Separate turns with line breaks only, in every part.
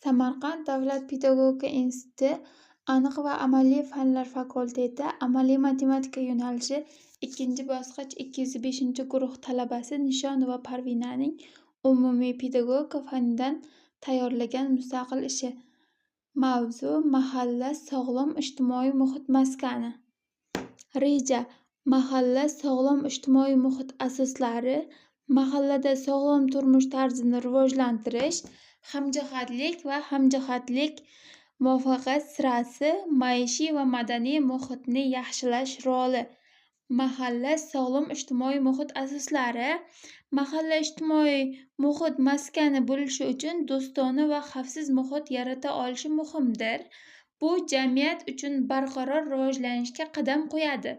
Samarqand davlat pedagogika instituti aniq va amaliy fanlar fakulteti amaliy matematika yo'nalishi ikkinchi bosqich 205 guruh talabasi Nishonova Parvinaning umumiy pedagogika fanidan tayyorlagan mustaqil ishi. Mavzu: mahalla sog'lom ijtimoiy muhit maskani. Reja: mahalla sog'lom ijtimoiy muhit asoslari. Mahallada sog'lom turmush tarzini rivojlantirish, hamjihatlik va hamjihatlik muvaffaqiyat sirasi, maishiy va madaniy muhitni yaxshilash roli. Mahalla sog'lom ijtimoiy muhit asoslari. Mahalla ijtimoiy muhit maskani bo'lishi uchun do'stona va xavfsiz muhit yarata olishi muhimdir. Bu jamiyat uchun barqaror rivojlanishga qadam qo'yadi.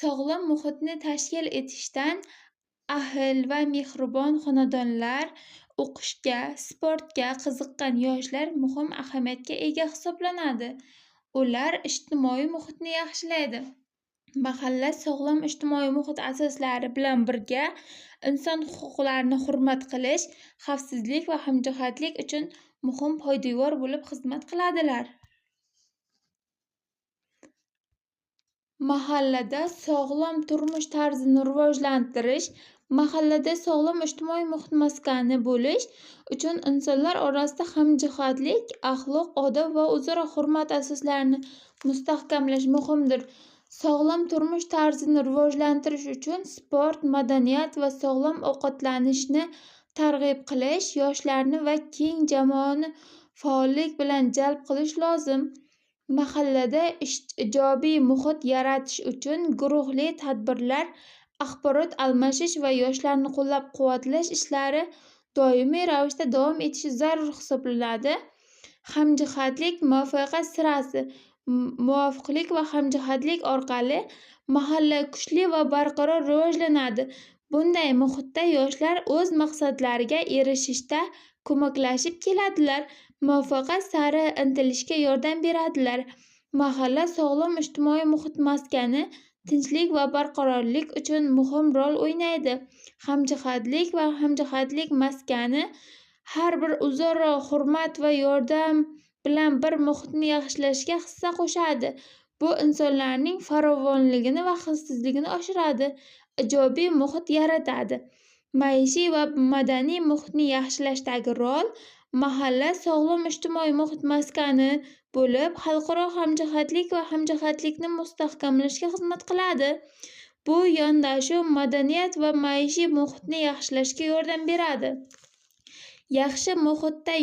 Sog'lom muhitni tashkil etishdan ahil va mehribon xonadonlar, o'qishga, sportga qiziqqan yoshlar muhim ahamiyatga ega hisoblanadi. Ular ijtimoiy muhitni yaxshilaydi. Mahalla sog'lom ijtimoiy muhit asoslari bilan birga inson huquqlarini hurmat qilish, xavfsizlik va hamjihatlik uchun muhim poydevor bo'lib xizmat qiladilar. Mahallada sog'lom turmush tarzini rivojlantirish. Mahallada sog'lom ijtimoiy muhit maskani bo'lish uchun insonlar orasida hamjihatlik, axloq, odob va o'zaro hurmat asoslarini mustahkamlash muhimdir. Sog'lom turmush tarzini rivojlantirish uchun sport, madaniyat va sog'lom ovqatlanishni targ'ib qilish, yoshlarni va keng jamoani faollik bilan jalb qilish lozim. Mahallada ijobiy muhit yaratish uchun guruhli tadbirlar, axborot almashish va yoshlarni qo'llab-quvvatlash ishlari doimiy ravishda davom etishi zarur hisoblanadi. Hamjihatlik muvaffaqiyat sirasi. Muvofiqlik va hamjihatlik orqali mahalla kuchli va barqaror rivojlanadi. Bunday muhitda yoshlar o'z maqsadlariga erishishda ko'maklashib keladilar, muvaffaqiyat sari intilishga yordam beradilar. Mahalla sog'lom ijtimoiy muhit maskani tinchlik va barqarorlik uchun muhim rol o'ynaydi. Hamjihatlik va hamjihatlik maskani har bir o'zaro hurmat va yordam bilan bir muhitni yaxshilashga hissa qo'shadi. Bu insonlarning farovonligini va xavfsizligini oshiradi, ijobiy muhit yaratadi. Maishiy va madaniy muhitni yaxshilashdagi rol. Mahalla sog'lom ijtimoiy muhit maskani bo'lib, xalqaro hamjihatlik va hamjihatlikni mustahkamlashga xizmat qiladi. Bu yondashuv madaniyat va maishiy muhitni yaxshilashga yordam beradi. Yaxshi muhitda